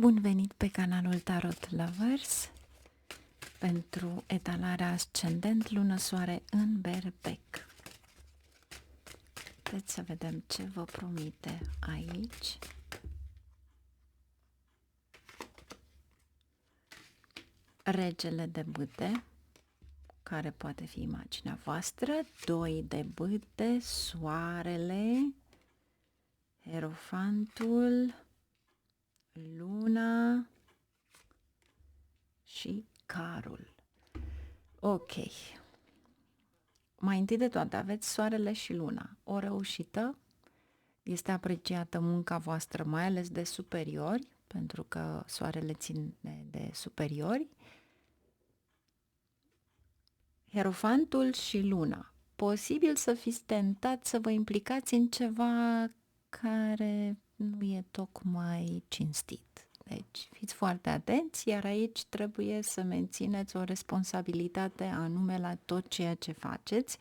Bun venit pe canalul Tarot Lovers pentru etalarea ascendent lună soare în berbec. Haideți să vedem ce vă promite aici. Regele de bâte, care poate fi imaginea voastră, 2 de bâte, soarele, Hierofantul, luna și carul. Ok. Mai întâi de toate aveți soarele și luna. O reușită, este apreciată munca voastră, mai ales de superiori, pentru că soarele ține de superiori. Hierofantul și luna. Posibil să fiți tentați să vă implicați în ceva care nu e tocmai cinstit. Deci fiți foarte atenți, iar aici trebuie să mențineți o responsabilitate anume la tot ceea ce faceți.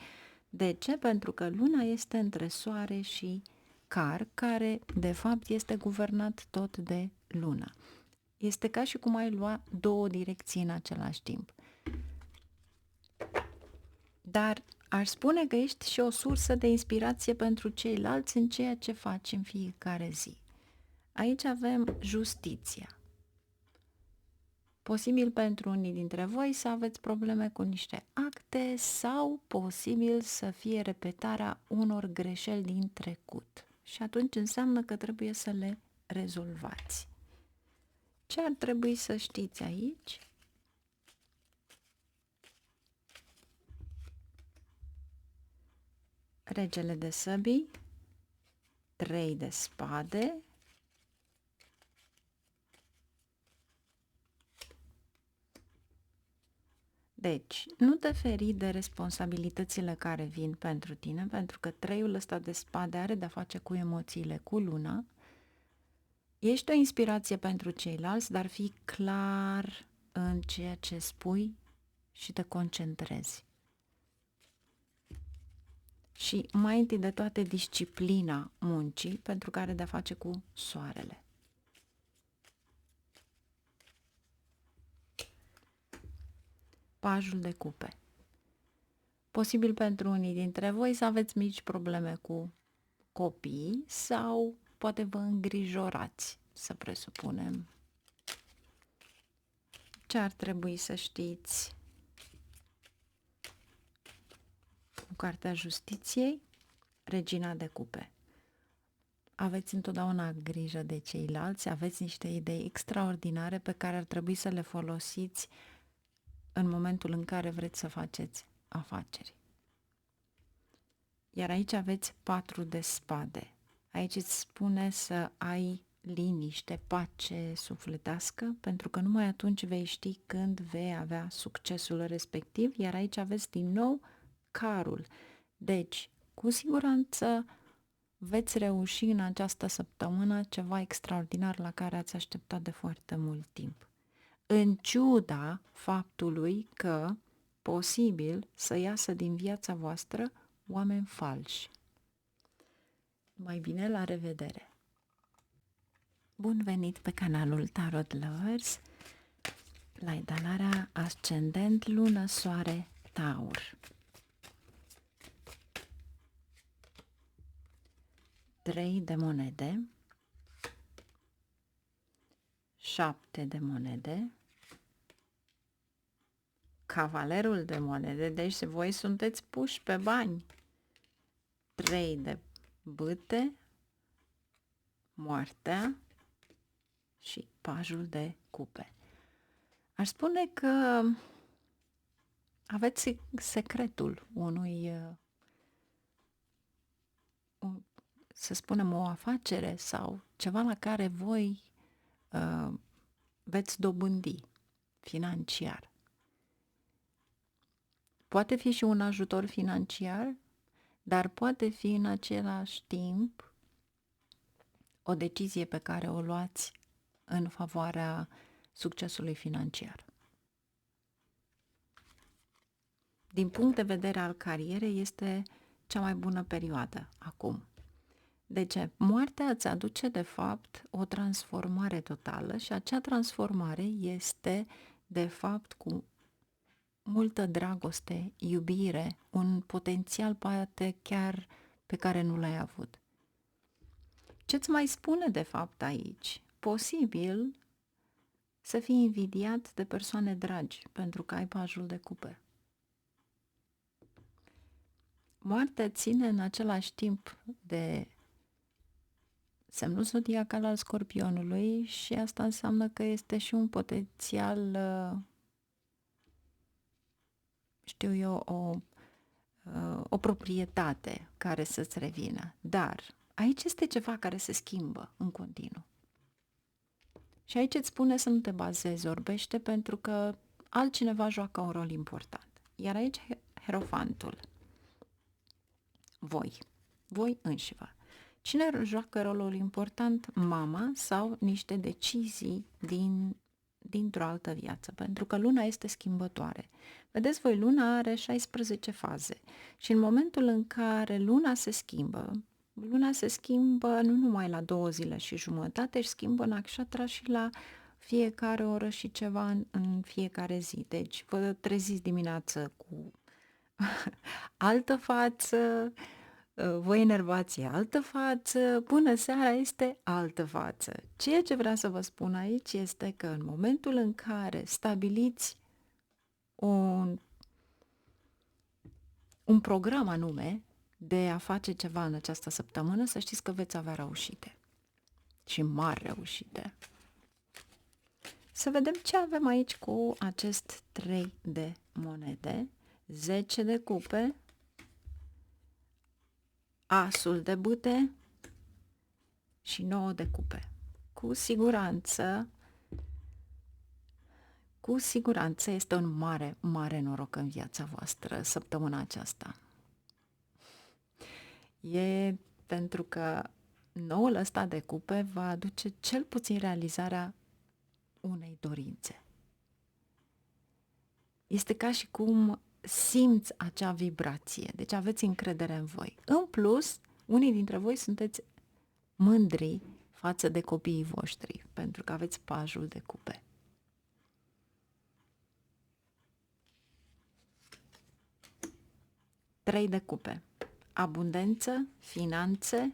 De ce? Pentru că luna este între soare și car, care de fapt este guvernat tot de luna. Este ca și cum ai lua două direcții în același timp. Dar aș spune că ești și o sursă de inspirație pentru ceilalți în ceea ce faci în fiecare zi. Aici avem justiția. Posibil pentru unii dintre voi să aveți probleme cu niște acte sau posibil să fie repetarea unor greșeli din trecut. Și atunci înseamnă că trebuie să le rezolvați. Ce ar trebui să știți aici? Regele de săbii, 3 de spade, deci, nu te feri de responsabilitățile care vin pentru tine, pentru că 3-ul ăsta de spade are de-a face cu emoțiile, cu luna. Ești o inspirație pentru ceilalți, dar fii clar în ceea ce spui și te concentrezi. Și mai întâi de toate disciplina muncii, pentru că are de-a face cu soarele. Pajul de cupe. Posibil pentru unii dintre voi să aveți mici probleme cu copii sau poate vă îngrijorați, să presupunem. Ce ar trebui să știți? Cu Cartea Justiției, Regina de cupe. Aveți întotdeauna grijă de ceilalți, aveți niște idei extraordinare pe care ar trebui să le folosiți în momentul în care vreți să faceți afaceri. Iar aici aveți 4 de spade. Aici îți spune să ai liniște, pace sufletească, pentru că numai atunci vei ști când vei avea succesul respectiv, iar aici aveți din nou carul. Deci, cu siguranță veți reuși în această săptămână ceva extraordinar la care ați așteptat de foarte mult timp. În ciuda faptului că posibil să iasă din viața voastră oameni falși. Mai bine, la revedere! Bun venit pe canalul Tarot Lovers la etalarea ascendent lună soare Taur. 3 de monede, 7 de monede, cavalerul de monede, deci voi sunteți puși pe bani, 3 de bâte, moartea și pajul de cupe. Aș spune că aveți secretul unui, să spunem, o afacere sau ceva la care voi veți dobândi financiar. Poate fi și un ajutor financiar, dar poate fi în același timp o decizie pe care o luați în favoarea succesului financiar. Din punct de vedere al carierei, este cea mai bună perioadă acum. De ce? Moartea îți aduce, de fapt, o transformare totală și acea transformare este, de fapt, cu multă dragoste, iubire, un potențial poate chiar pe care nu l-ai avut. Ce-ți mai spune, de fapt, aici? Posibil să fii invidiat de persoane dragi pentru că ai pajul de cupe. Moartea ține în același timp de semnul zodiacal al Scorpionului și asta înseamnă că este și un potențial, știu eu, o proprietate care să-ți revină. Dar aici este ceva care se schimbă în continuu. Și aici îți spune să nu te bazezi orbește pentru că altcineva joacă un rol important. Iar aici Hierofantul. Voi înșivă. Cine joacă rolul important? Mama sau niște decizii dintr-o altă viață, pentru că luna este schimbătoare. Vedeți voi, luna are 16 faze și în momentul în care luna se schimbă nu numai la 2 zile și jumătate, își schimbă nakshatra și la fiecare oră și ceva în fiecare zi. Deci vă treziți dimineață cu altă față, vă enervați altă față, până seara este altă față. Ceea ce vreau să vă spun aici este că în momentul în care stabiliți un program anume de a face ceva în această săptămână, să știți că veți avea reușite și mari reușite. Să vedem ce avem aici cu acest 3 de monede, 10 de cupe, asul de bâte și 9 de cupe. Cu siguranță este un mare, mare noroc în viața voastră săptămâna aceasta. E pentru că noul ăsta de cupe va aduce cel puțin realizarea unei dorințe. Este ca și cum simți acea vibrație, deci aveți încredere în voi. În plus, unii dintre voi sunteți mândri față de copiii voștri, pentru că aveți pajul de cupe. Trei de cupe. Abundență, finanțe,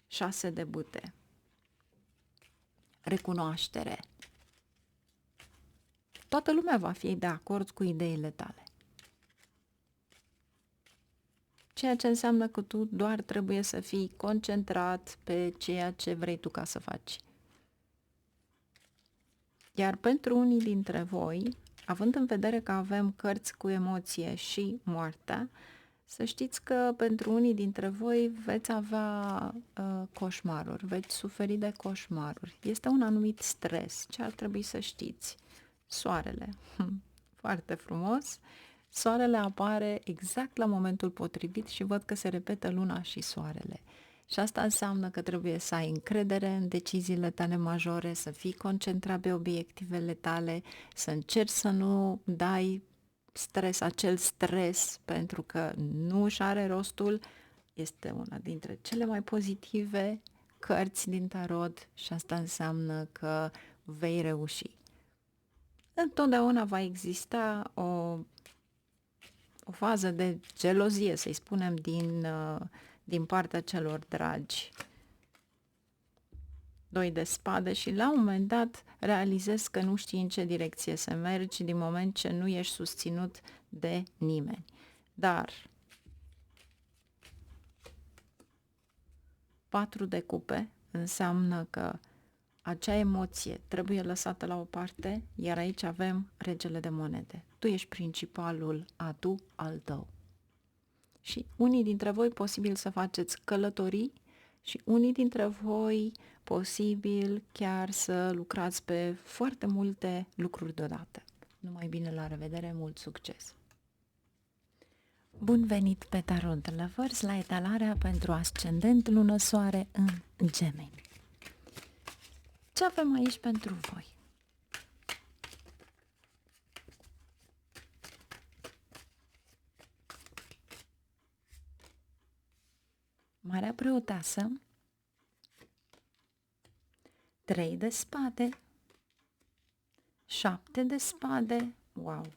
6 de bâte. Recunoaștere. Toată lumea va fi de acord cu ideile tale. Ceea ce înseamnă că tu doar trebuie să fii concentrat pe ceea ce vrei tu ca să faci. Iar pentru unii dintre voi, având în vedere că avem cărți cu emoție și moartea, să știți că pentru unii dintre voi veți avea coșmaruri, veți suferi de coșmaruri. Este un anumit stres. Ce ar trebui să știți? Soarele. Foarte frumos. Soarele apare exact la momentul potrivit și văd că se repetă luna și soarele. Și asta înseamnă că trebuie să ai încredere în deciziile tale majore, să fii concentrat pe obiectivele tale, să încerci să nu dai acel stres, pentru că nu își are rostul. Este una dintre cele mai pozitive cărți din tarot și asta înseamnă că vei reuși. Întotdeauna va exista o fază de gelozie, să-i spunem, din partea celor dragi. 2 de spade și la un moment dat realizezi că nu știi în ce direcție să mergi din moment ce nu ești susținut de nimeni. Dar 4 de cupe înseamnă că acea emoție trebuie lăsată la o parte, iar aici avem regele de monede. Tu ești principalul atu al tău. Și unii dintre voi posibil să faceți călătorii și unii dintre voi posibil chiar să lucrați pe foarte multe lucruri deodată. Numai bine, la revedere, mult succes! Bun venit pe Tarot Lovers la etalarea pentru ascendent lună soare în Gemeni. Ce avem aici pentru voi? Marea Preoteasă, 3 de spade, 7 de spade, wow,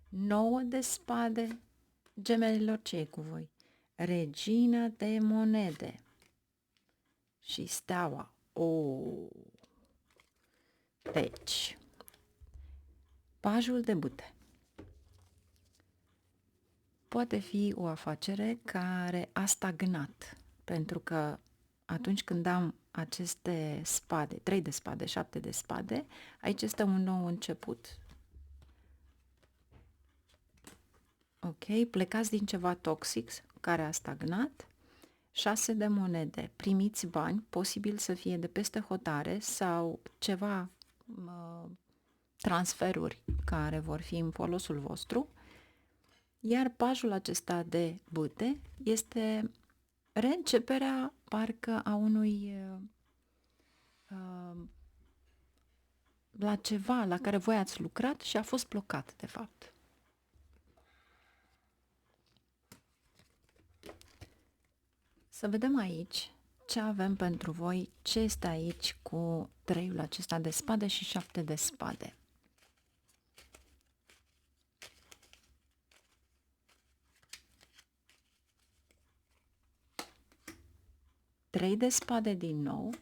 9 de spade, gemelilor, ce e cu voi? Regina de monede și steaua. Deci, pajul de bâte poate fi o afacere care a stagnat, pentru că atunci când am aceste spade, 3 de spade, 7 de spade, aici este un nou început. Ok, plecați din ceva toxic care a stagnat. 6 de monede, primiți bani, posibil să fie de peste hotare sau ceva transferuri care vor fi în folosul vostru. Iar pajul acesta de bâte este reînceperea parcă a unui la ceva la care voi ați lucrat și a fost blocat, de fapt. Să vedem aici ce avem pentru voi, ce este aici cu 3-ul acesta de spade și 7 de spade. Trei de spade din nou,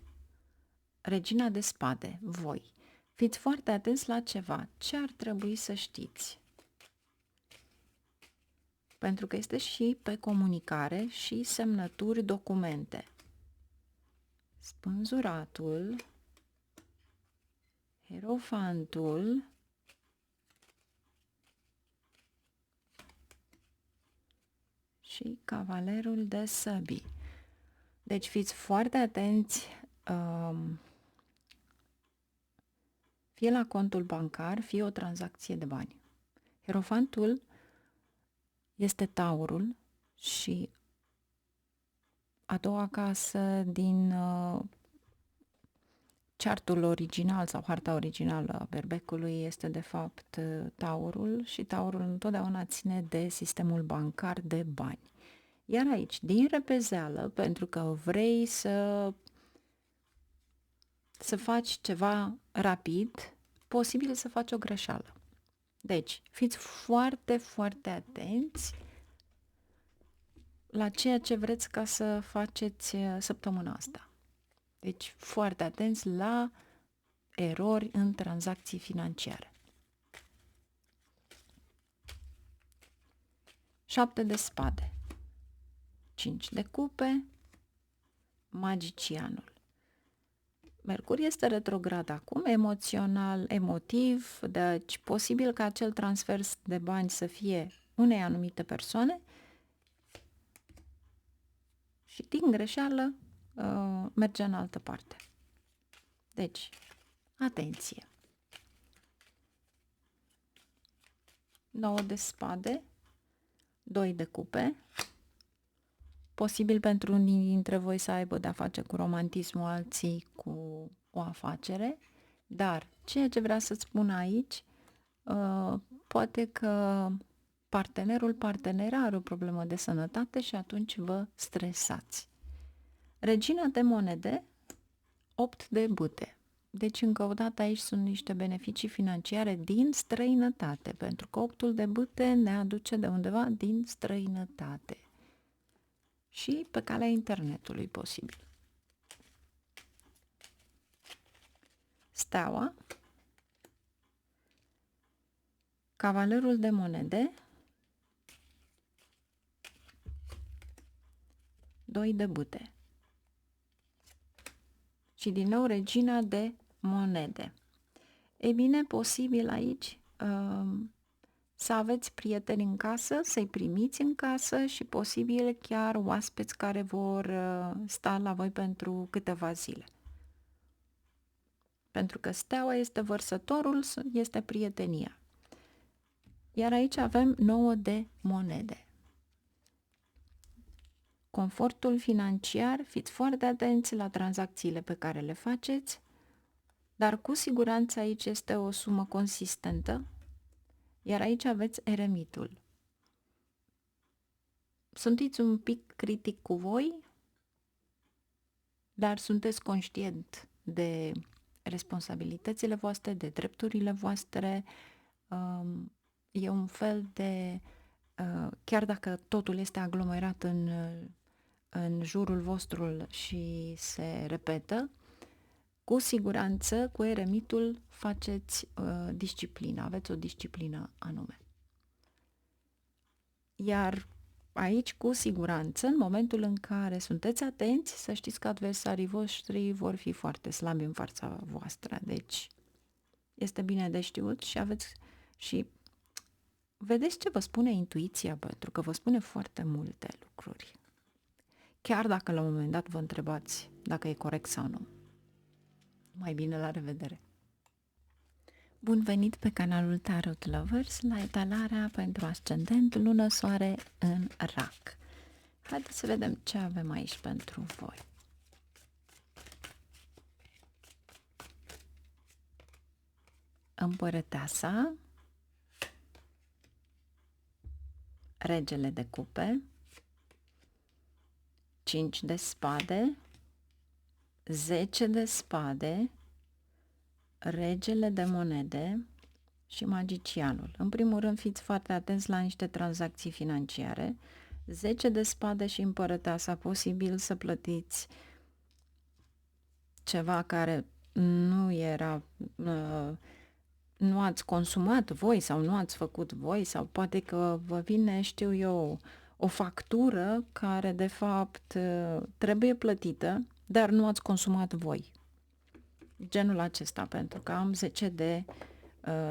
regina de spade, voi. Fiți foarte atenți la ceva. Ce ar trebui să știți? Pentru că este și pe comunicare și semnături, documente. Spânzuratul, hierofantul și cavalerul de săbii. Deci fiți foarte atenți fie la contul bancar, fie o tranzacție de bani. Hierofantul este taurul și a doua casă din chartul original sau harta originală a berbecului este de fapt taurul și taurul întotdeauna ține de sistemul bancar de bani. Iar aici, din repezeală, pentru că vrei să faci ceva rapid, posibil să faci o greșeală. Deci, fiți foarte, foarte atenți la ceea ce vreți ca să faceți săptămâna asta. Deci, foarte atenți la erori în tranzacții financiare. 7 de spade, 5 de cupe, magicianul. Mercur este retrograd acum, emoțional, emotiv, deci posibil ca acel transfer de bani să fie unei anumite persoane și din greșeală merge în altă parte. Deci, atenție! 9 de spade, 2 de cupe, posibil pentru unii dintre voi să aibă de-a face cu romantismul, alții cu o afacere, dar ceea ce vreau să-ți spun aici, poate că partenera are o problemă de sănătate și atunci vă stresați. Regina de monede, 8 de bâte. Deci, încă o dată, aici sunt niște beneficii financiare din străinătate, pentru că 8-ul de bâte ne aduce de undeva din străinătate. Și pe calea internetului, posibil. Steaua, cavalerul de monede, 2 de bâte. Și din nou regina de monede. Ei bine, posibil aici să aveți prieteni în casă, să-i primiți în casă și posibil chiar oaspeți care vor sta la voi pentru câteva zile. Pentru că steaua este vărsătorul, este prietenia. Iar aici avem 9 de monede. Confortul financiar, fiți foarte atenți la tranzacțiile pe care le faceți, dar cu siguranță aici este o sumă consistentă, iar aici aveți eremitul. Sunteți un pic critic cu voi, dar sunteți conștient de responsabilitățile voastre, de drepturile voastre. E un fel de, chiar dacă totul este aglomerat în jurul vostru și se repetă, cu siguranță, cu eremitul faceți disciplină, aveți o disciplină anume. Iar aici, cu siguranță, în momentul în care sunteți atenți, să știți că adversarii voștri vor fi foarte slabi în fața voastră. Deci, este bine de știut și vedeți ce vă spune intuiția, pentru că vă spune foarte multe lucruri. Chiar dacă la un moment dat vă întrebați dacă e corect sau nu. Mai bine, la revedere! Bun venit pe canalul Tarot Lovers la etalarea pentru ascendent, lună, soare în Rac. Haideți să vedem ce avem aici pentru voi. Împărăteasa, regele de cupe, 5 de spade, 10 de spade, regele de monede și magicianul. În primul rând, fiți foarte atenți la niște tranzacții financiare. 10 de spade și împărăteasa, posibil să plătiți ceva care nu era, nu ați consumat voi sau nu ați făcut voi, sau poate că vă vine, știu eu, o factură care de fapt trebuie plătită, dar nu ați consumat voi. Genul acesta, pentru că am 10 de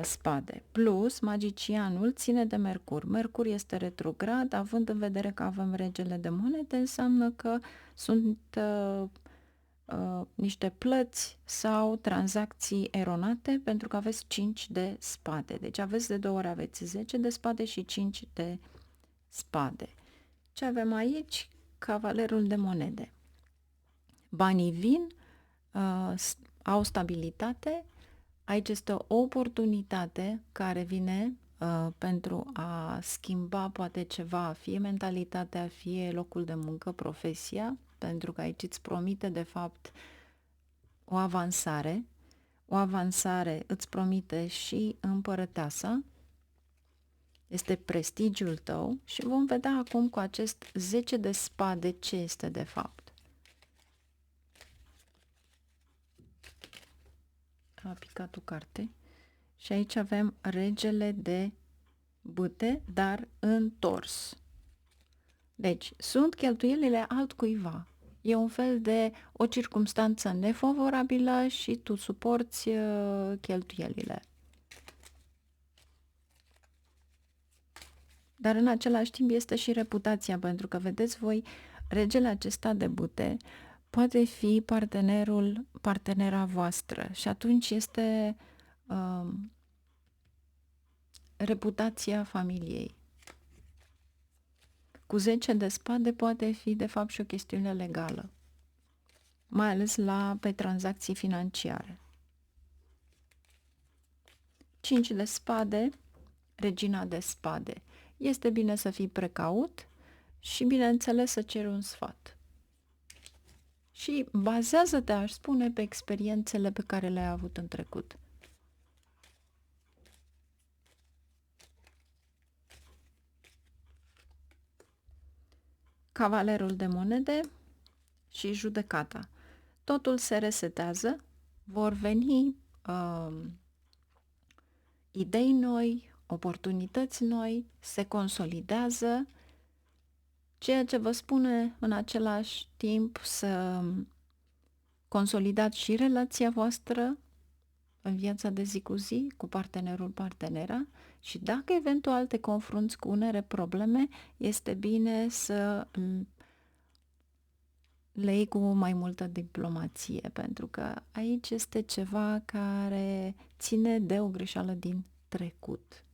spade. Plus, magicianul ține de Mercur. Mercur este retrograd, având în vedere că avem regele de monede, înseamnă că sunt niște plăți sau tranzacții eronate, pentru că aveți 5 de spade. Deci aveți de 2 ori, aveți 10 de spade și 5 de spade. Ce avem aici? Cavalerul de monede. Banii vin, au stabilitate. Aici este o oportunitate care vine pentru a schimba poate ceva, fie mentalitatea, fie locul de muncă, profesia, pentru că aici îți promite de fapt o avansare. O avansare îți promite și împărăteasa, este prestigiul tău și vom vedea acum cu acest 10 de spade ce este de fapt. A picat o carte și aici avem regele de bâte, dar întors. Deci, sunt cheltuielile altcuiva. E un fel de o circumstanță nefavorabilă și tu suporți cheltuielile. Dar în același timp este și reputația, pentru că vedeți voi, regele acesta de bâte poate fi partenera voastră și atunci este reputația familiei. Cu 10 de spade poate fi de fapt și o chestiune legală, mai ales pe tranzacții financiare. 5 de spade, regina de spade. Este bine să fii precaut și bineînțeles să ceri un sfat. Și bazează-te, aș spune, pe experiențele pe care le-ai avut în trecut. Cavalerul de monede și judecata. Totul se resetează, vor veni idei noi, oportunități noi, se consolidează, ceea ce vă spune în același timp să consolidați și relația voastră în viața de zi cu zi cu partenerul, partenera, și dacă eventual te confrunți cu unele probleme, este bine să le iei cu mai multă diplomație, pentru că aici este ceva care ține de o greșeală din trecut.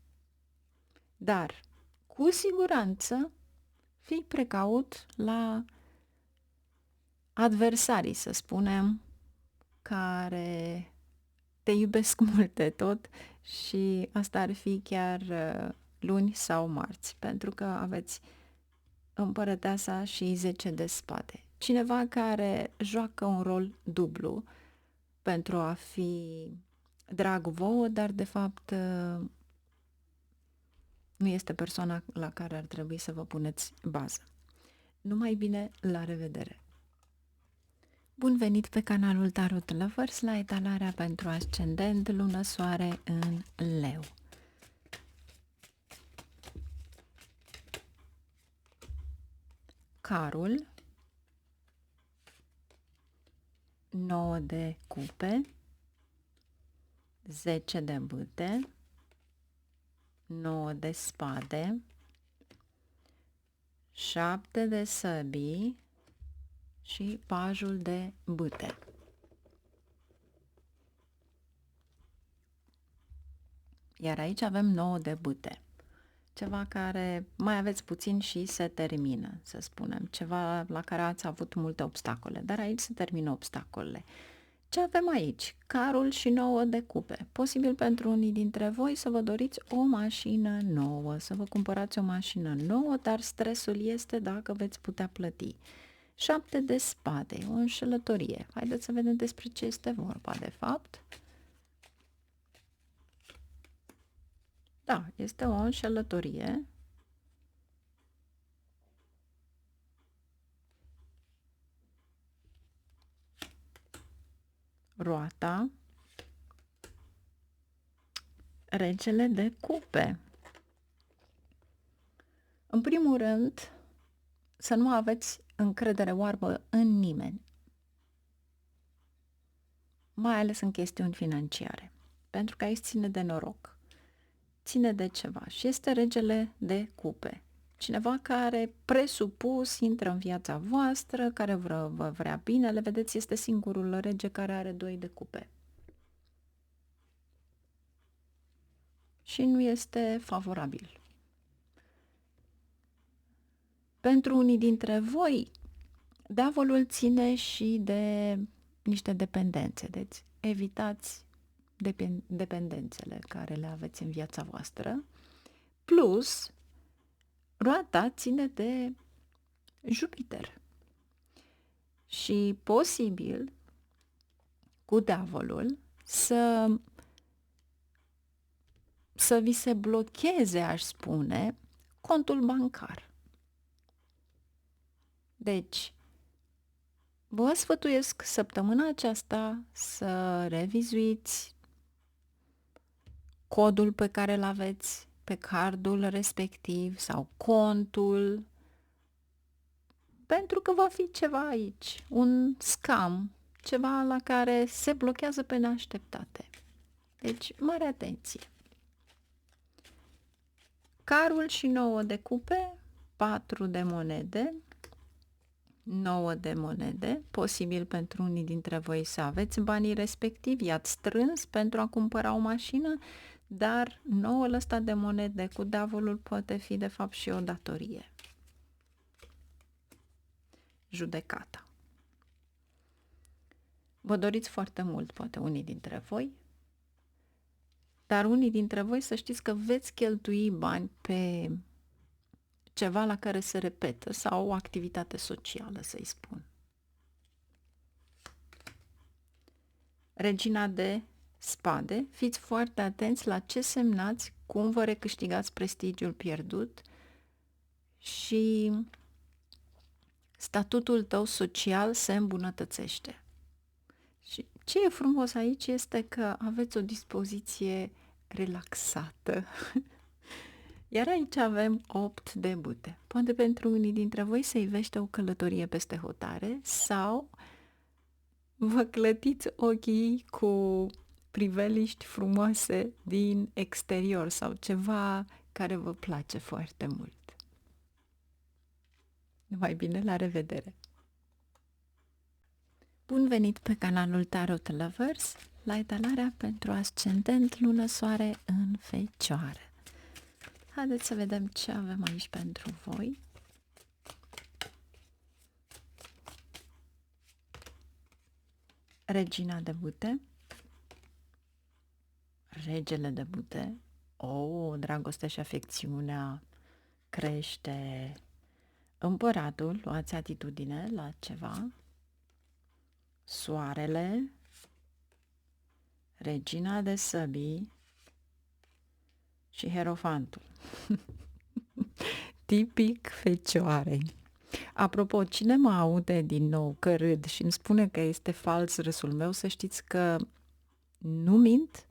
Dar, cu siguranță, fii precaut la adversarii, să spunem, care te iubesc mult de tot, și asta ar fi chiar luni sau marți, pentru că aveți împărăteasa și 10 de spade. Cineva care joacă un rol dublu, pentru a fi drag vouă, dar de fapt nu este persoana la care ar trebui să vă puneți bază. Numai bine, la revedere! Bun venit pe canalul Tarot Lovers la etalarea pentru ascendent, lună, soare în Leu. Carul, 9 de cupe, 10 de bâte, 9 de spade, 7 de săbii și pajul de bâte. Iar aici avem 9 de bâte. Ceva care mai aveți puțin și se termină, să spunem. Ceva la care ați avut multe obstacole, dar aici se termină obstacolele. Ce avem aici? Carul și 9 de cupe. Posibil pentru unii dintre voi să vă doriți o mașină nouă, să vă cumpărați o mașină nouă, dar stresul este dacă veți putea plăti. 7 de spade, o înșelătorie. Haideți să vedem despre ce este vorba, de fapt. Da, este o înșelătorie. Roata. Regele de cupe. În primul rând, să nu aveți încredere oarbă în nimeni, mai ales în chestiuni financiare, pentru că aici ține de noroc, ține de ceva și este regele de cupe. Cineva care presupus intră în viața voastră, care vă vrea binele, vedeți, este singurul rege care are 2 de cupe. Și nu este favorabil. Pentru unii dintre voi, diavolul ține și de niște dependențe, deci evitați dependențele care le aveți în viața voastră, plus roata ține de Jupiter și posibil cu diavolul să vi se blocheze, aș spune, contul bancar. Deci, vă sfătuiesc săptămâna aceasta să revizuiți codul pe care îl aveți pe cardul respectiv sau contul, pentru că va fi ceva aici, un scam, ceva la care se blochează pe neașteptate. Deci, mare atenție! Carul și 9 de cupe, 4 de monede, 9 de monede, posibil pentru unii dintre voi să aveți banii respectivi, i-ați strâns pentru a cumpăra o mașină, dar 9-ul ăsta de monede cu diavolul poate fi de fapt și o datorie. Judecata. Vă doriți foarte mult, poate unii dintre voi, dar unii dintre voi să știți că veți cheltui bani pe ceva la care se repetă sau o activitate socială, să-i spun. Regina de spade, fiți foarte atenți la ce semnați, cum vă recâștigați prestigiul pierdut și statutul tău social se îmbunătățește. Și ce e frumos aici este că aveți o dispoziție relaxată. Iar aici avem 8 de bâte. Poate pentru unii dintre voi se ivește o călătorie peste hotare sau vă clătiți ochii cu priveliști frumoase din exterior sau ceva care vă place foarte mult. Numai bine, la revedere! Bun venit pe canalul Tarot Lovers la etalarea pentru ascendent, lună, soare în Fecioară. Haideți să vedem ce avem aici pentru voi. Regina de bâte, regele de bâte, dragostea și afecțiunea crește, împăratul, luați atitudine la ceva, soarele, Regina de săbii și Hierofantul. Tipic fecioarei. Apropo, cine mă aude din nou că râd și îmi spune că este fals râsul meu, să știți că nu mint,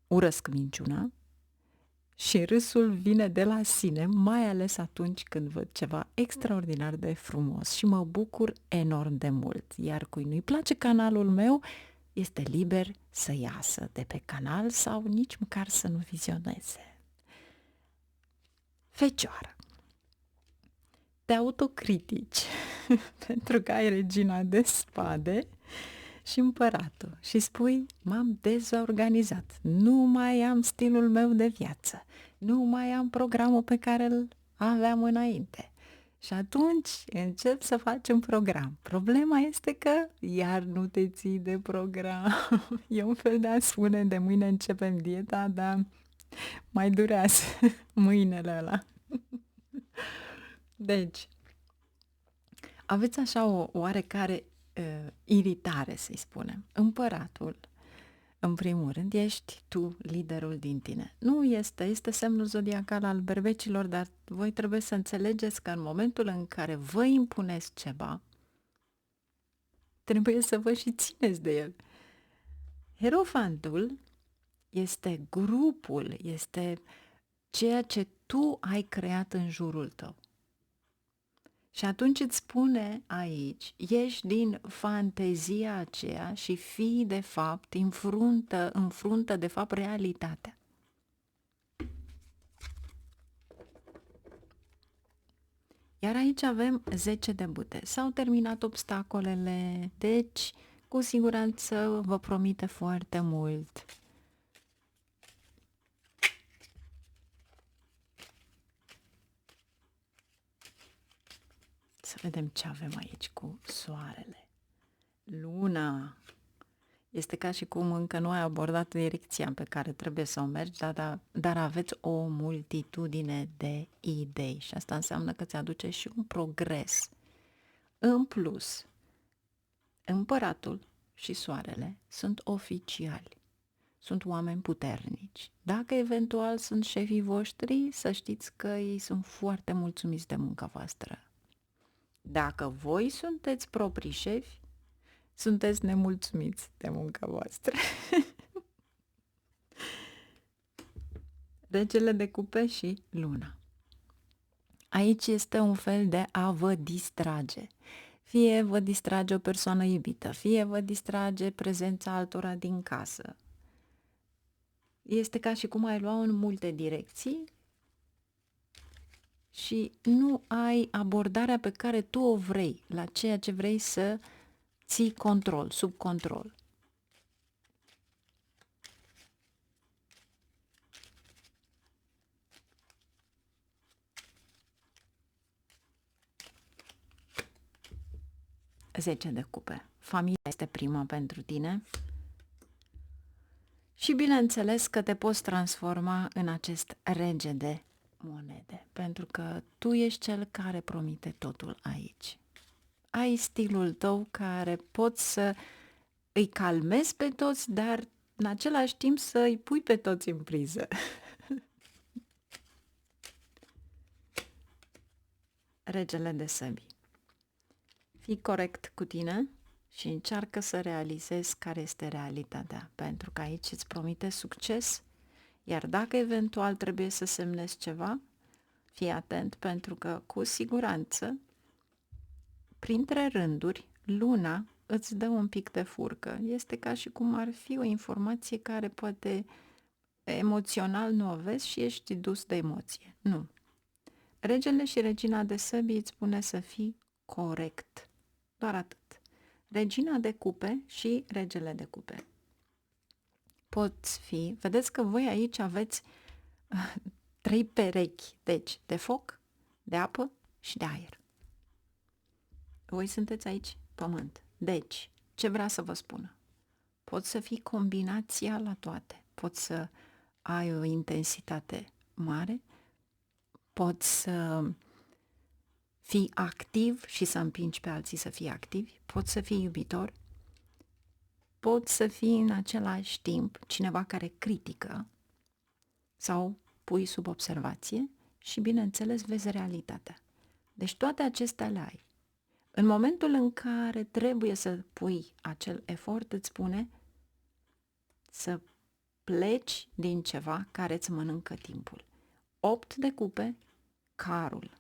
urăsc minciuna și râsul vine de la sine, mai ales atunci când văd ceva extraordinar de frumos și mă bucur enorm de mult. Iar cui nu-i place canalul meu, este liber să iasă de pe canal sau nici măcar să nu vizioneze. Fecioară. Te autocritici pentru că ai regina de spade și împăratul și spui, m-am dezorganizat, nu mai am stilul meu de viață, nu mai am programul pe care îl aveam înainte. Și atunci încep să faci un program. Problema este că iar nu te ții de program. E un fel de a spune, de mâine începem dieta, dar mai durează mâinele ăla. Deci, aveți așa o oarecare iritare, să-i spunem. Împăratul, în primul rând, ești tu liderul din tine. Nu este semnul zodiacal al berbecilor, dar voi trebuie să înțelegeți că în momentul în care vă impuneți ceva, trebuie să vă și țineți de el. Hierofantul este grupul, este ceea ce tu ai creat în jurul tău. Și atunci îți spune aici, ieși din fantezia aceea și fii de fapt, înfruntă de fapt realitatea. Iar aici avem 10 de bâte. S-au terminat obstacolele, deci cu siguranță vă promite foarte mult. Să vedem ce avem aici cu soarele. Luna. Este ca și cum încă nu ai abordat direcția pe care trebuie să o mergi, dar aveți o multitudine de idei și asta înseamnă că ți aduce și un progres. În plus, împăratul și soarele sunt oficiali, sunt oameni puternici. Dacă eventual sunt șefii voștri, să știți că ei sunt foarte mulțumiți de munca voastră. Dacă voi sunteți proprii șefi, sunteți nemulțumiți de munca voastră. Regele de cupe și luna. Aici este un fel de a vă distrage. Fie vă distrage o persoană iubită, fie vă distrage prezența altora din casă. Este ca și cum ai lua în multe direcții și nu ai abordarea pe care tu o vrei, la ceea ce vrei să ții control, sub control. Zece de cupe. Familia este prima pentru tine. Și bineînțeles că te poți transforma în acest rege de monede, pentru că tu ești cel care promite totul aici. Ai stilul tău care poți să îi calmezi pe toți, dar în același timp să îi pui pe toți în priză. Regele de săbii. Fii corect cu tine și încearcă să realizezi care este realitatea, pentru că aici îți promite succes, iar dacă eventual trebuie să semnezi ceva, fii atent, pentru că cu siguranță, printre rânduri, luna îți dă un pic de furcă. Este ca și cum ar fi o informație care poate emoțional nu o vezi și ești dus de emoție. Nu. Regele și regina de săbii îți spune să fii corect. Doar atât. Regina de cupe și regele de cupe. Poți fi, vedeți că voi aici aveți 3 perechi, deci de foc, de apă și de aer. Voi sunteți aici pământ. Deci, ce vrea să vă spună? Poți să fii combinația la toate. Poți să ai o intensitate mare, poți să fii activ și să împingi pe alții să fie activi, poți să fii iubitor, poți să fii în același timp cineva care critică sau pui sub observație și, bineînțeles, vezi realitatea. Deci toate acestea le ai. În momentul în care trebuie să pui acel efort, îți spune să pleci din ceva care îți mănâncă timpul. 8 de cupe, carul.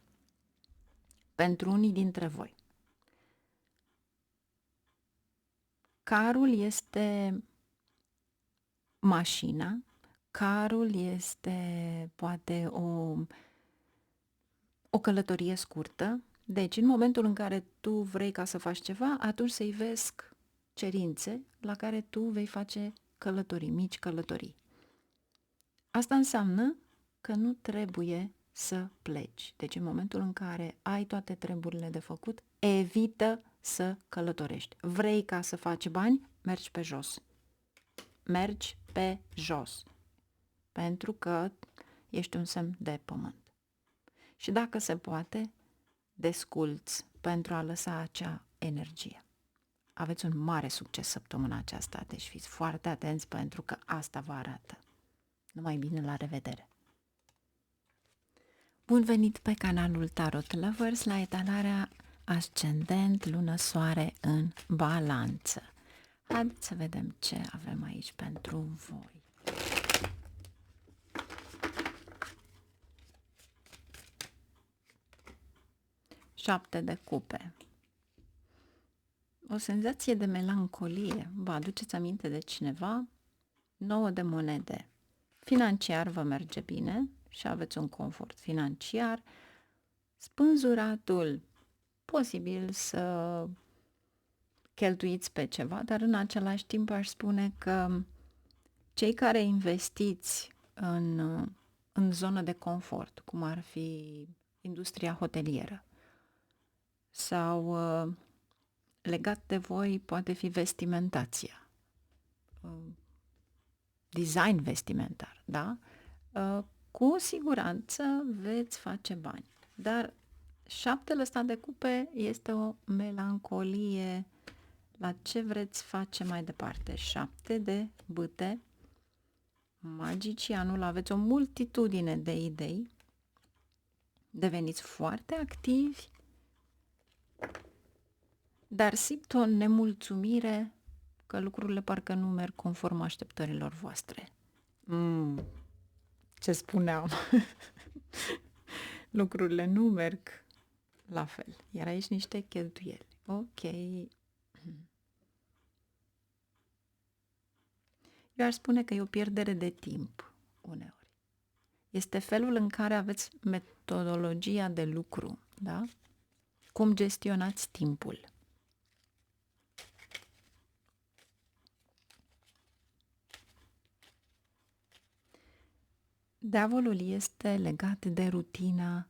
Pentru unii dintre voi. Carul este mașina, carul este poate o călătorie scurtă. Deci, în momentul în care tu vrei ca să faci ceva, atunci să-i vezi cerințe la care tu vei face călătorii, mici călătorii. Asta înseamnă că nu trebuie să pleci. Deci, în momentul în care ai toate treburile de făcut, evită să călătorești. Vrei ca să faci bani? Mergi pe jos. Mergi pe jos. Pentru că ești un semn de pământ. Și dacă se poate, desculți pentru a lăsa acea energie. Aveți un mare succes săptămâna aceasta, deci fiți foarte atenți pentru că asta vă arată. Numai bine, la revedere! Bun venit pe canalul Tarot Lovers la etalarea ascendent, lună, soare în balanță. Haideți să vedem ce avem aici pentru voi. Șapte de cupe. O senzație de melancolie. Vă aduceți aminte de cineva? 9 de monede. Financiar vă merge bine și aveți un confort financiar. Spânzuratul, posibil să cheltuiți pe ceva, dar în același timp aș spune că cei care investiți în zonă de confort, cum ar fi industria hotelieră sau legat de voi poate fi vestimentația, design vestimentar, da? Cu siguranță veți face bani, dar șaptele ăsta de cupe este o melancolie la ce vreți face mai departe. 7 de bâte, magicianul, aveți o multitudine de idei, deveniți foarte activi, dar simt o nemulțumire că lucrurile parcă nu merg conform așteptărilor voastre. Ce spuneam? Lucrurile nu merg la fel. Iar aici niște cheltuieli. Ok. Eu aș spune că e o pierdere de timp uneori. Este felul în care aveți metodologia de lucru, da? Cum gestionați timpul. Diavolul este legat de rutina,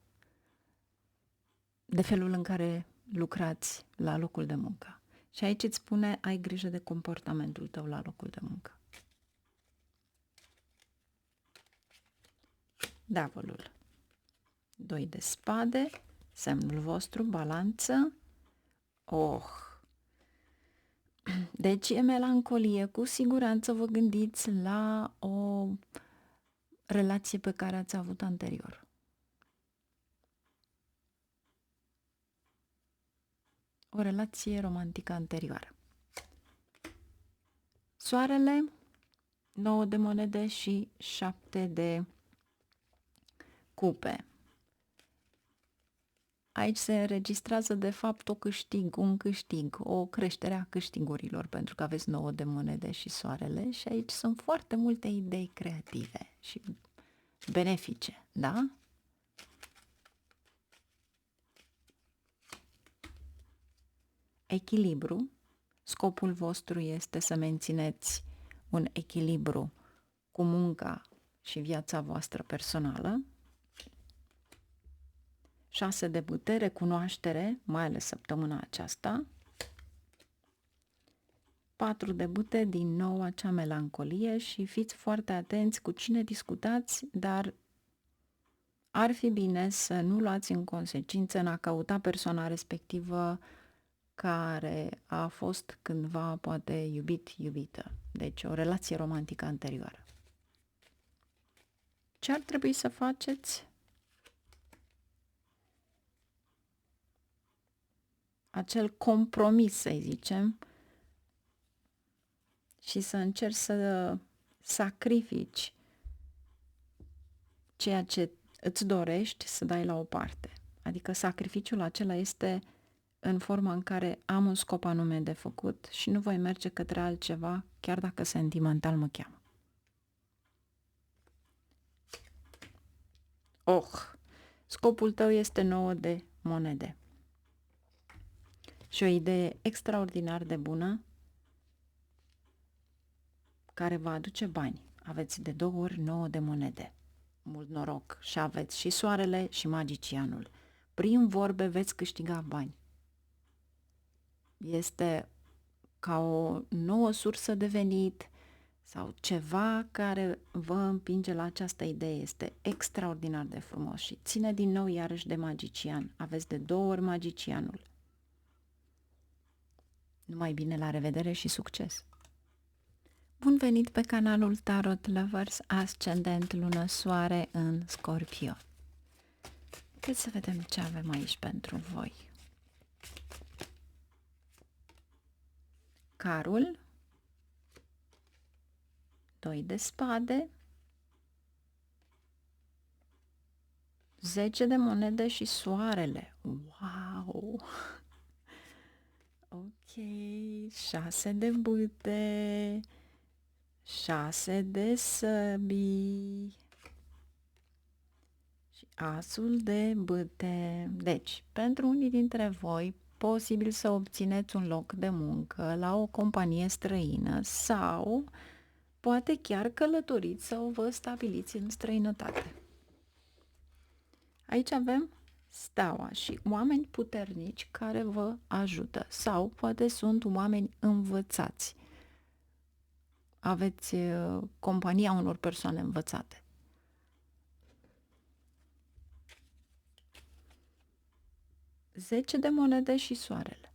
de felul în care lucrați la locul de muncă. Și aici îți spune, ai grijă de comportamentul tău la locul de muncă. Diavolul. 2 de spade, semnul vostru, balanță. Deci e melancolie, cu siguranță vă gândiți la o relație pe care ați avut anterior. O relație romantică anterioară. Soarele, 9 de monede și 7 de cupe. Aici se înregistrează de fapt un câștig, o creștere a câștigurilor, pentru că aveți 9 de monede și soarele și aici sunt foarte multe idei creative și benefice, da? Echilibru. Scopul vostru este să mențineți un echilibru cu munca și viața voastră personală. 6 de putere, cunoaștere, mai ales săptămâna aceasta. 4 de bâte, din nou acea melancolie și fiți foarte atenți cu cine discutați, dar ar fi bine să nu luați în consecință în a căuta persoana respectivă care a fost cândva poate iubit-iubită, deci o relație romantică anterioară. Ce ar trebui să faceți? Acel compromis, să zicem, și să încerci să sacrifici ceea ce îți dorești să dai la o parte. Adică sacrificiul acela este în forma în care am un scop anume de făcut și nu voi merge către altceva, chiar dacă sentimental mă cheamă. Scopul tău este 9 de monede. Și o idee extraordinar de bună care va aduce bani. Aveți de 2 ori 9 de monede. Mult noroc! Și aveți și soarele și magicianul. Prin vorbe veți câștiga bani. Este ca o nouă sursă de venit sau ceva care vă împinge la această idee. Este extraordinar de frumos și ține din nou iarăși de magician. Aveți de 2 ori magicianul. Numai bine, la revedere și succes! Bun venit pe canalul Tarot Lovers, ascendent, lună, soare în Scorpio. Haideți să vedem ce avem aici pentru voi. Carul, 2 de spade, 10 de monede și soarele. Wow! Ok, 6 de bâte, 6 de săbii și asul de bâte. Deci, pentru unii dintre voi, posibil să obțineți un loc de muncă la o companie străină sau poate chiar călătoriți sau vă stabiliți în străinătate. Aici avem steaua și oameni puternici care vă ajută sau poate sunt oameni învățați. Aveți compania unor persoane învățate. Zece de monede și soarele.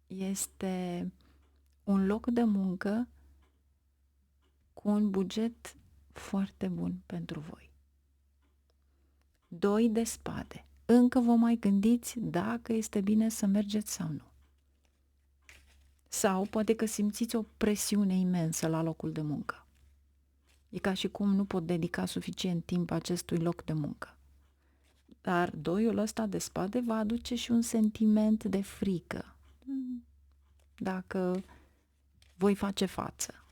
Este un loc de muncă cu un buget foarte bun pentru voi. 2 de spade. Încă vă mai gândiți dacă este bine să mergeți sau nu. Sau poate că simțiți o presiune imensă la locul de muncă. E ca și cum nu pot dedica suficient timp acestui loc de muncă. Dar 2-ul ăsta de spade va aduce și un sentiment de frică. Dacă voi face față.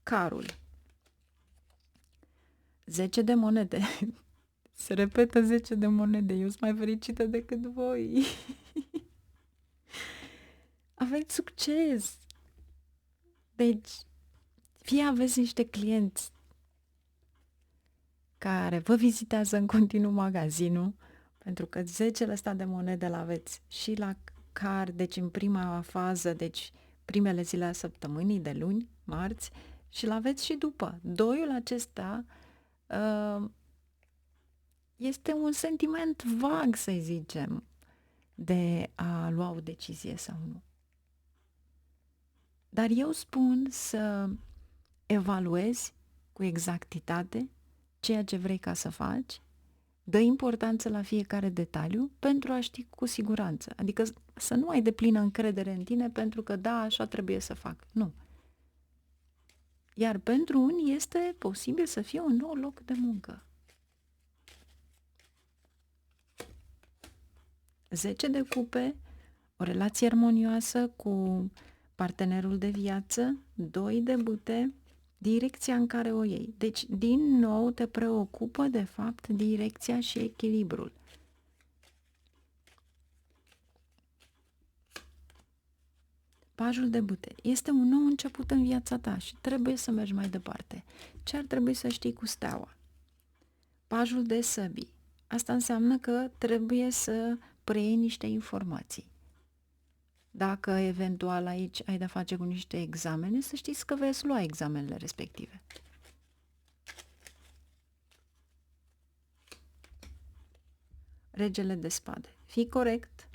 Carul. 10 de monede. Se repetă 10 de monede. Eu sunt mai fericită decât voi. Aveți succes. Deci, fie aveți niște clienți care vă vizitează în continuu magazinul, pentru că 10 ăsta de monede l-aveți și la car, deci în prima fază, deci primele zile a săptămânii, de luni, marți, și l-aveți și după. 2-ul acesta este un sentiment vag, să zicem, de a lua o decizie sau nu. Dar eu spun să evaluezi cu exactitate ceea ce vrei ca să faci, dă importanță la fiecare detaliu pentru a ști cu siguranță. Adică să nu ai deplină încredere în tine pentru că da, așa trebuie să fac. Nu. Iar pentru unii este posibil să fie un nou loc de muncă. 10 de cupe, o relație armonioasă cu partenerul de viață, 2 de bâte, direcția în care o iei. Deci, din nou, te preocupă, de fapt, direcția și echilibrul. Pajul de bâte. Este un nou început în viața ta și trebuie să mergi mai departe. Ce ar trebui să știi cu steaua? Pajul de săbii. Asta înseamnă că trebuie să preiei niște informații. Dacă eventual aici ai de-a face cu niște examene, să știți că veți lua examenele respective. Regele de spade. Fii corect,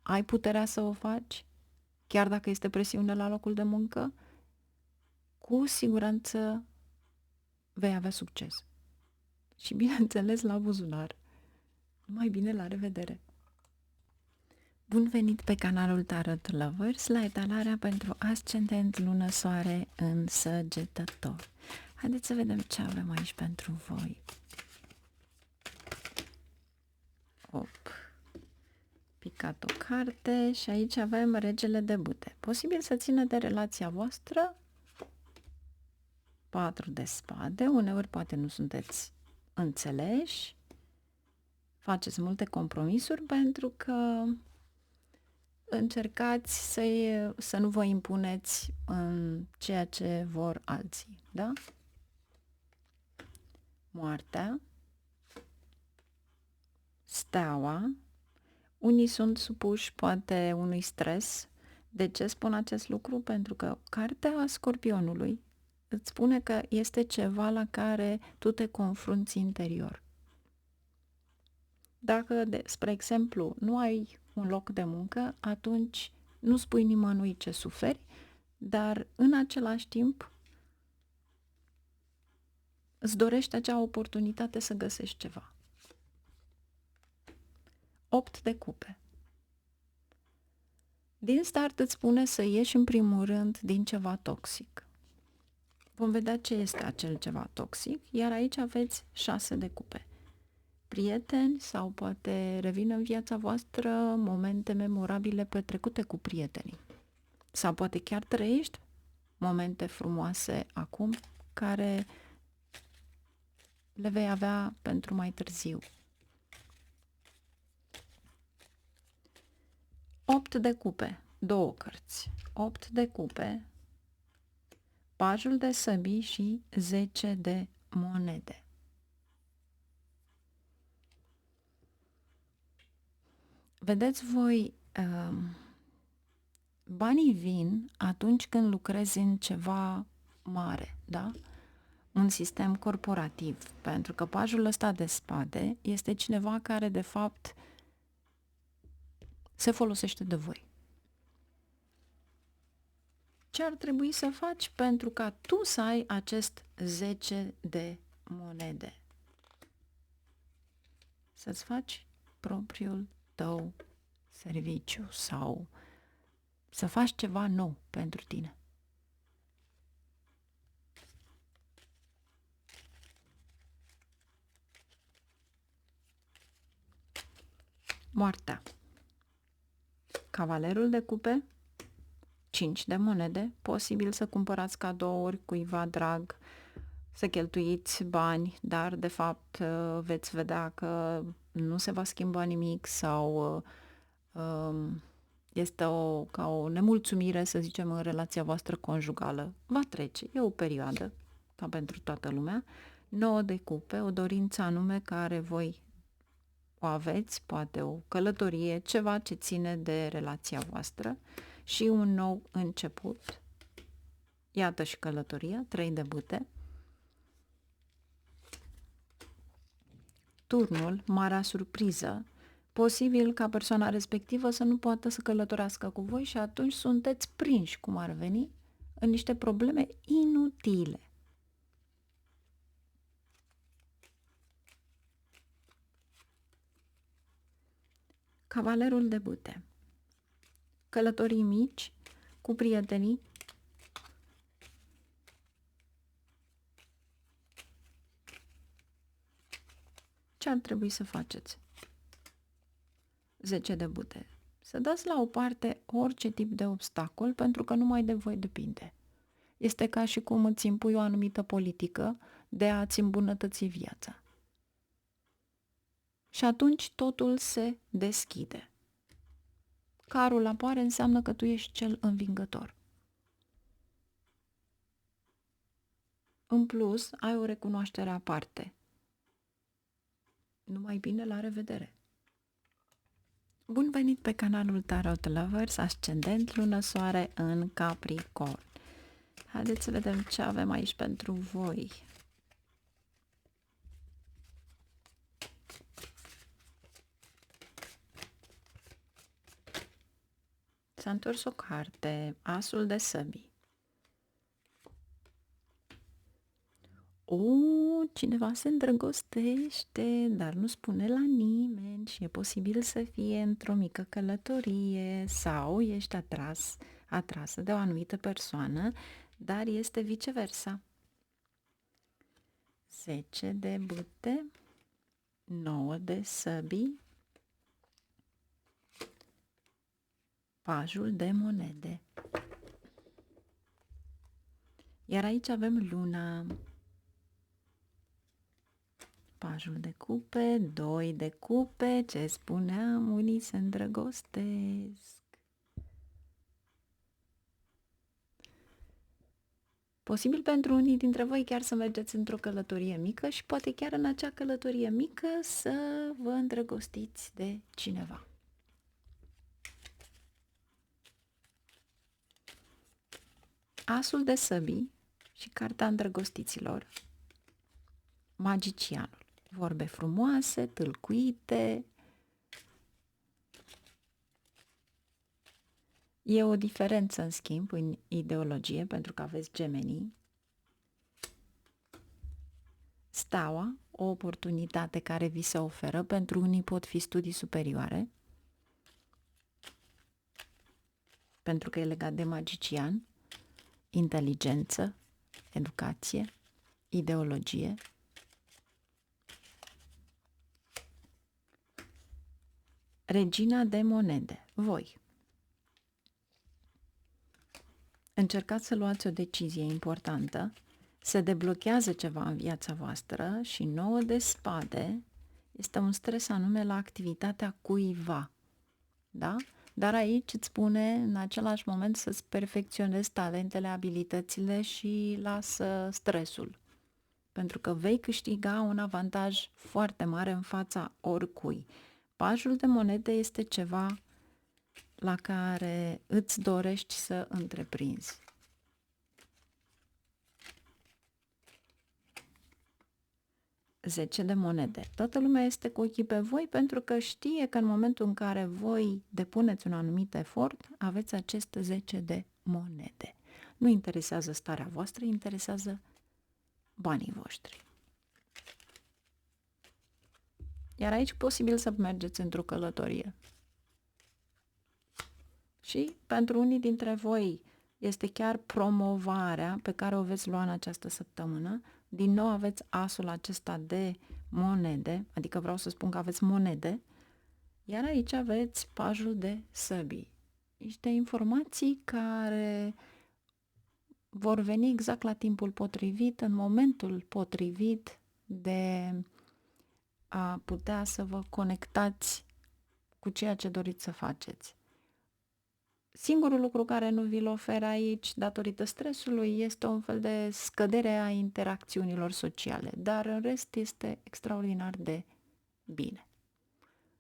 ai puterea să o faci, chiar dacă este presiune la locul de muncă, cu siguranță vei avea succes. Și bineînțeles la buzunar. Numai bine, la revedere! Bun venit pe canalul Tarot Lovers, la etalarea pentru ascendent, lună, soare în Săgetător. Haideți să vedem ce avem aici pentru voi. Picat o carte și aici avem regele de bâte. Posibil să țină de relația voastră. 4 de spade, uneori poate nu sunteți înțeleși, faceți multe compromisuri pentru că încercați să nu vă impuneți în ceea ce vor alții, da? Moartea, steaua, unii sunt supuși poate unui stres. De ce spun acest lucru? Pentru că cartea Scorpionului îți spune că este ceva la care tu te confrunți interior. Dacă, spre exemplu, nu ai un loc de muncă, atunci nu spui nimănui ce suferi, dar în același timp îți dorești acea oportunitate să găsești ceva. 8 de cupe. Din start îți spune să ieși în primul rând din ceva toxic. Vom vedea ce este acel ceva toxic, iar aici aveți 6 de cupe. Prieteni sau poate revin în viața voastră momente memorabile petrecute cu prietenii. Sau poate chiar trăiești momente frumoase acum care le vei avea pentru mai târziu. 8 de cupe, 2 cărți. 8 de cupe, pajul de săbii și 10 de monede. Vedeți voi, banii vin atunci când lucrezi în ceva mare, da? Un sistem corporativ, pentru că pajul ăsta de spade este cineva care de fapt se folosește de voi. Ce ar trebui să faci pentru ca tu să ai acest 10 de monede? Să-ți faci propriul tău serviciu sau să faci ceva nou pentru tine. Moartea. Cavalerul de cupe, 5 de monede, posibil să cumpărați cadouri cuiva drag, să cheltuiți bani, dar de fapt veți vedea că nu se va schimba nimic sau este ca o nemulțumire, să zicem, în relația voastră conjugală. Va trece, e o perioadă, ca pentru toată lumea. 9 de cupe, o dorință anume care voi o aveți, poate o călătorie, ceva ce ține de relația voastră și un nou început. Iată și călătoria, 3 de bâte. Turnul, marea surpriză, posibil ca persoana respectivă să nu poată să călătorească cu voi și atunci sunteți prinși, cum ar veni, în niște probleme inutile. Cavalerul de bâte. Călătorii mici, cu prietenii. Ce ar trebui să faceți? 10 de bâte. Să dați la o parte orice tip de obstacol, pentru că numai de voi depinde. Este ca și cum îți impui o anumită politică de a-ți îmbunătăți viața. Și atunci totul se deschide. Carul apare, înseamnă că tu ești cel învingător. În plus, ai o recunoaștere aparte. Numai bine, la revedere! Bun venit pe canalul Tarot Lovers, ascendent, lună, soare în Capricorn. Haideți să vedem ce avem aici pentru voi. S-a întors o carte, Asul de săbii. Cineva se îndrăgostește, dar nu spune la nimeni și e posibil să fie într-o mică călătorie sau ești atrasă de o anumită persoană, dar este viceversa. 10 de bâte, 9 de săbii, pajul de monede. Iar aici avem luna. Pajul de cupe, 2 de cupe, ce spuneam, unii se îndrăgostesc. Posibil pentru unii dintre voi chiar să mergeți într-o călătorie mică și poate chiar în acea călătorie mică să vă îndrăgostiți de cineva. Asul de săbii și cartea îndrăgostiților. Magicianul. Vorbe frumoase, tâlcuite. E o diferență, în schimb, în ideologie, pentru că aveți gemenii. Steaua, o oportunitate care vi se oferă, pentru unii pot fi studii superioare, pentru că e legat de magician, inteligență, educație, ideologie. Regina de monede. Voi. Încercați să luați o decizie importantă, se deblochează ceva în viața voastră și 9 de spade este un stres anume la activitatea cuiva. Da? Dar aici îți spune în același moment să-ți perfecționezi talentele, abilitățile și lasă stresul. Pentru că vei câștiga un avantaj foarte mare în fața oricui. Pajul de monede este ceva la care îți dorești să întreprinzi. Zece de monede. Toată lumea este cu ochii pe voi pentru că știe că în momentul în care voi depuneți un anumit efort, aveți acest 10 de monede. Nu interesează starea voastră, interesează banii voștri. Iar aici posibil să mergeți într-o călătorie. Și pentru unii dintre voi este chiar promovarea pe care o veți lua în această săptămână. Din nou aveți asul acesta de monede, adică vreau să spun că aveți monede, iar aici aveți pajul de săbii. Niște informații care vor veni exact la timpul potrivit, în momentul potrivit de a putea să vă conectați cu ceea ce doriți să faceți. Singurul lucru care nu vi-l oferă aici, datorită stresului, este un fel de scădere a interacțiunilor sociale, dar în rest este extraordinar de bine.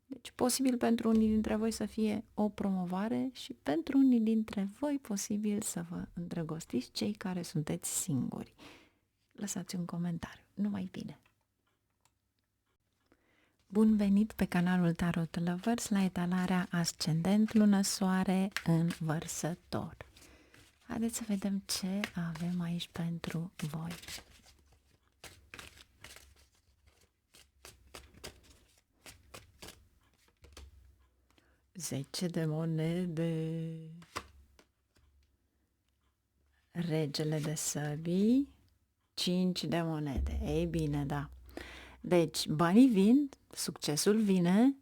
Deci, posibil pentru unii dintre voi să fie o promovare și pentru unii dintre voi posibil să vă îndrăgostiți, cei care sunteți singuri. Lăsați un comentariu. Numai bine! Bun venit pe canalul Tarot Lovers la etalarea Ascendent Lună Soare în Vărsător. Haideți să vedem ce avem aici pentru voi. Zece de monede. Regele de săbii. 5 de monede. Ei bine, da. Deci, banii vin, succesul vine,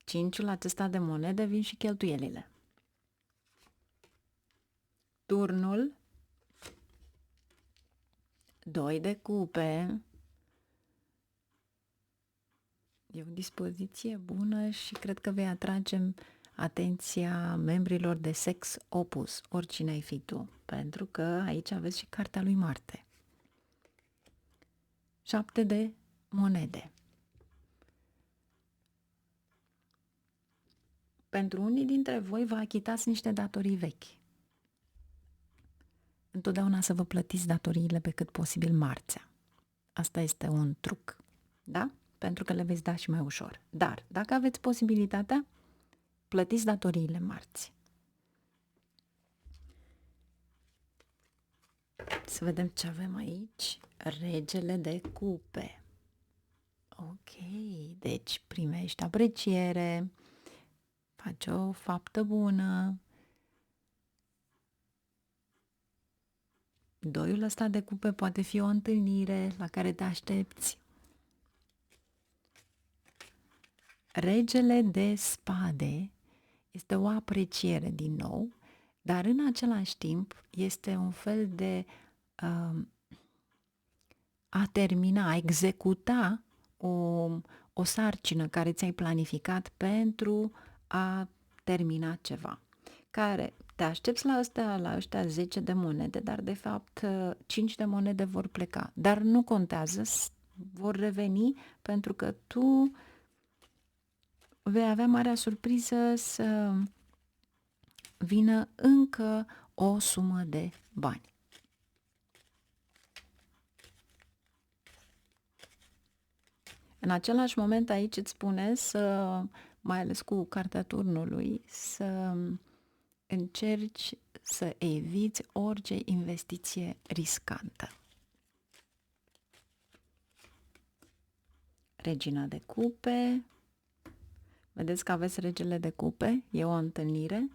5-ul acesta de monede, vin și cheltuielile. Turnul, 2 de cupe, e o dispoziție bună și cred că vei atrage atenția membrilor de sex opus, oricine ai fi tu, pentru că aici aveți și cartea lui Marte. 7 de monede. Pentru unii dintre voi vă achitați niște datorii vechi. Întotdeauna să vă plătiți datoriile pe cât posibil marțea. Asta este un truc, da? Pentru că le veți da și mai ușor. Dar, dacă aveți posibilitatea, plătiți datoriile marți. Să vedem ce avem aici. Regele de cupe. Ok, deci primești apreciere, faci o faptă bună. Doiul ăsta de cupe poate fi o întâlnire la care te aștepți. Regele de spade este o apreciere din nou, dar în același timp este un fel de a termina, a executa o sarcină care ți-ai planificat pentru a termina ceva. Care te aștepți la ăștia 10 de monede, dar de fapt 5 de monede vor pleca. Dar nu contează, vor reveni pentru că tu vei avea marea surpriză să vină încă o sumă de bani. În același moment aici îți spune să, mai ales cu cartea turnului, să încerci să eviți orice investiție riscantă. Regina de cupe. Vedeți că aveți regele de cupe, e o întâlnire.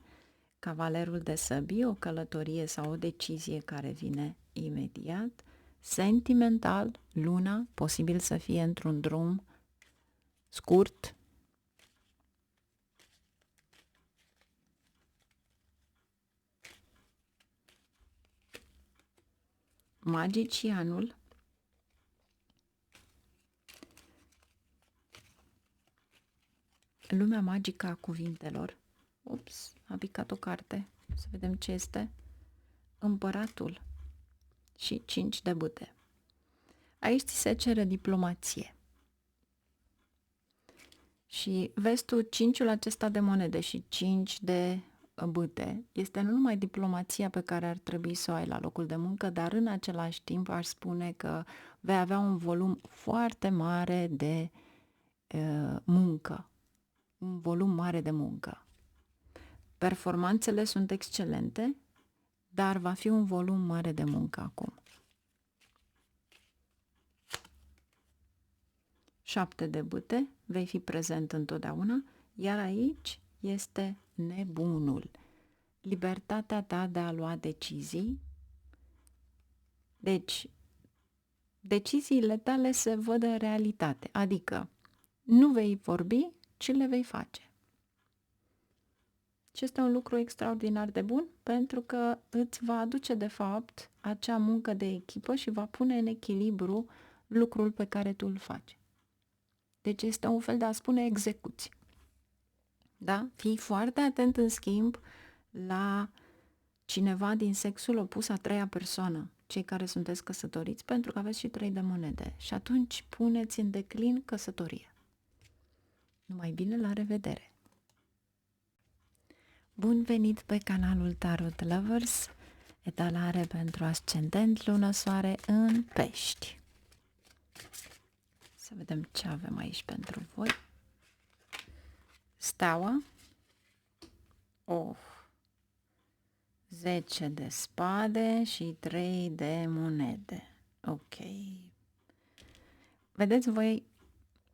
Cavalerul de săbii, o călătorie sau o decizie care vine imediat. Sentimental, luna, posibil să fie într-un drum scurt. Magicianul. Lumea magică a cuvintelor. Ups, a picat o carte. Să vedem ce este. Împăratul și 5 de bâte. Aici ți se cere diplomație. Și vezi tu 5-ul acesta de monede și 5 de bâte. Este nu numai diplomația pe care ar trebui să o ai la locul de muncă, dar în același timp aș spune că vei avea un volum foarte mare de muncă. Un volum mare de muncă. Performanțele sunt excelente, dar va fi un volum mare de muncă acum. 7 de bâte, vei fi prezent întotdeauna, iar aici este nebunul. Libertatea ta de a lua decizii. Deci, deciziile tale se văd în realitate, adică nu vei vorbi, ci le vei face. Și este un lucru extraordinar de bun pentru că îți va aduce de fapt acea muncă de echipă și va pune în echilibru lucrul pe care tu îl faci. Deci este un fel de a spune execuți. Da? Fii foarte atent în schimb la cineva din sexul opus a treia persoană, cei care sunteți căsătoriți, pentru că aveți și 3 de monede. Și atunci puneți în declin căsătorie. Numai bine, la revedere! Bun venit pe canalul Tarot Lovers, etalare pentru ascendent, lună, soare în pești. Să vedem ce avem aici pentru voi. Steaua. 10 de spade și 3 de monede. Ok. Vedeți voi,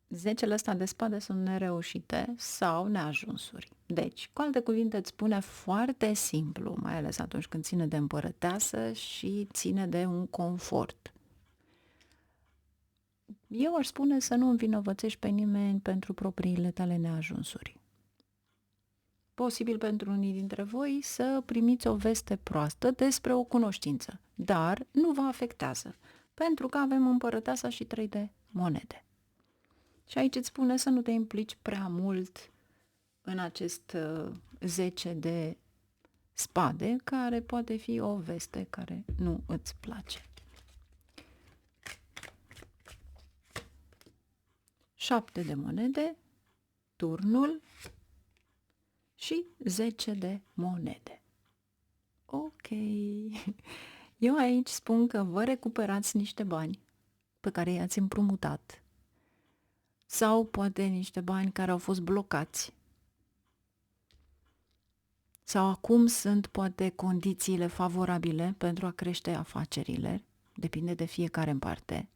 10-le ăsta de spade sunt nereușite sau neajunsuri. Deci, cu alte cuvinte, îți spune foarte simplu, mai ales atunci când ține de împărăteasă și ține de un confort. Eu aș spune să nu învinovățești pe nimeni pentru propriile tale neajunsuri. Posibil pentru unii dintre voi să primiți o veste proastă despre o cunoștință, dar nu vă afectează, pentru că avem împărăteasa și 3 de monede. Și aici îți spune să nu te implici prea mult în acest 10 de spade, care poate fi o veste care nu îți place. 7 de monede, turnul și 10 de monede. Ok. Eu aici spun că vă recuperați niște bani pe care i-ați împrumutat sau poate niște bani care au fost blocați. Sau acum sunt poate condițiile favorabile pentru a crește afacerile, depinde de fiecare în parte.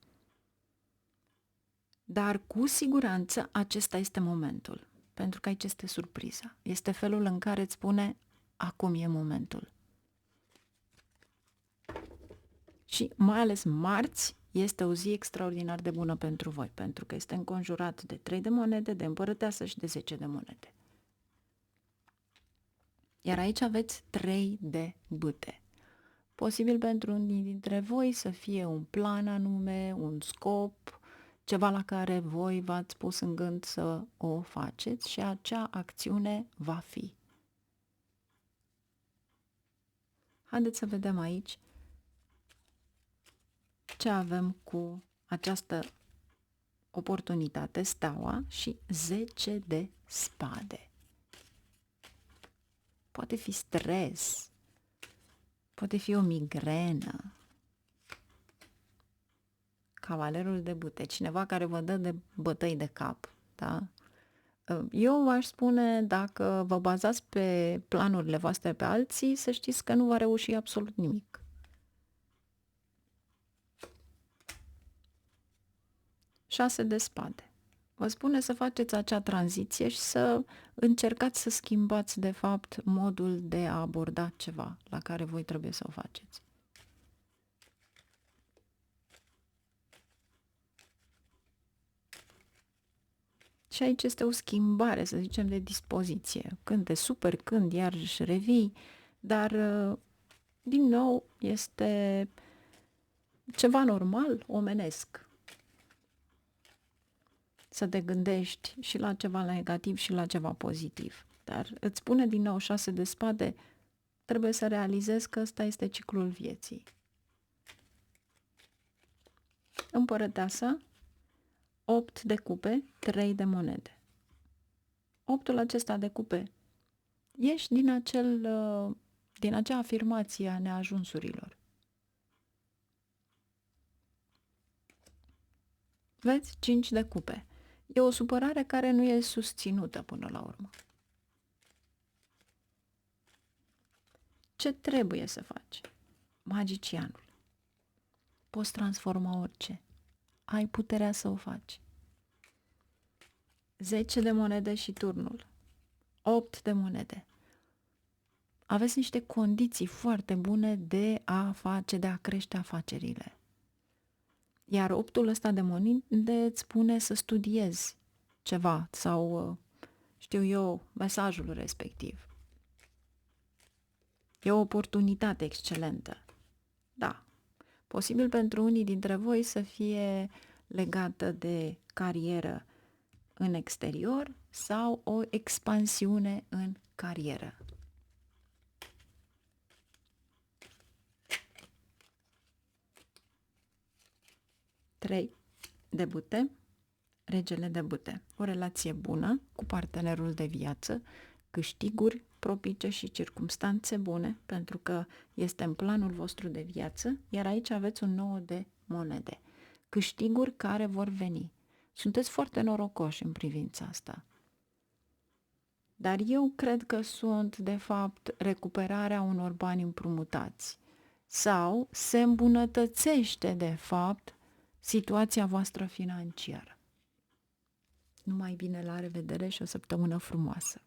Dar cu siguranță acesta este momentul, pentru că aici este surpriza. Este felul în care îți spune, acum e momentul. Și mai ales marți este o zi extraordinar de bună pentru voi, pentru că este înconjurat de 3 de monede, de împărăteasă și de 10 de monede. Iar aici aveți 3 de bâte. Posibil pentru unii dintre voi să fie un plan anume, un scop, ceva la care voi v-ați pus în gând să o faceți și acea acțiune va fi. Haideți să vedem aici ce avem cu această oportunitate, steaua și 10 de spade. Poate fi stres, poate fi o migrenă. Cavalerul de bâte, cineva care vă dă de bătăi de cap, da? Eu aș spune, dacă vă bazați pe planurile voastre pe alții, să știți că nu va reuși absolut nimic. Șase de spade. Vă spune să faceți acea tranziție și să încercați să schimbați, de fapt, modul de a aborda ceva la care voi trebuie să o faceți. Și aici este o schimbare, să zicem, de dispoziție. Când te superi, când iarăși revii, dar, din nou, este ceva normal, omenesc. Să te gândești și la ceva negativ și la ceva pozitiv. Dar îți spune din nou 6 de spade, trebuie să realizezi că ăsta este ciclul vieții. Împărăteasa, 8 de cupe, 3 de monede. 8-ul acesta de cupe, ieși din acea afirmație a neajunsurilor. Vezi? 5 de cupe. E o supărare care nu e susținută până la urmă. Ce trebuie să faci? Magicianul. Poți transforma orice. Ai puterea să o faci. 10 de monede și turnul. 8 de monede. Aveți niște condiții foarte bune de a crește afacerile. Iar 8-ul ăsta de monede îți spune să studiezi ceva sau, știu eu, mesajul respectiv. E o oportunitate excelentă. Da. Posibil pentru unii dintre voi să fie legată de carieră în exterior sau o expansiune în carieră. Trei de bâte, regele de bâte. O relație bună cu partenerul de viață, câștiguri propice și circumstanțe bune, pentru că este în planul vostru de viață, iar aici aveți un 9 de monede. Câștiguri care vor veni. Sunteți foarte norocoși în privința asta. Dar eu cred că sunt, de fapt, recuperarea unor bani împrumutați. Sau se îmbunătățește, de fapt, situația voastră financiară. Numai bine, la revedere și o săptămână frumoasă!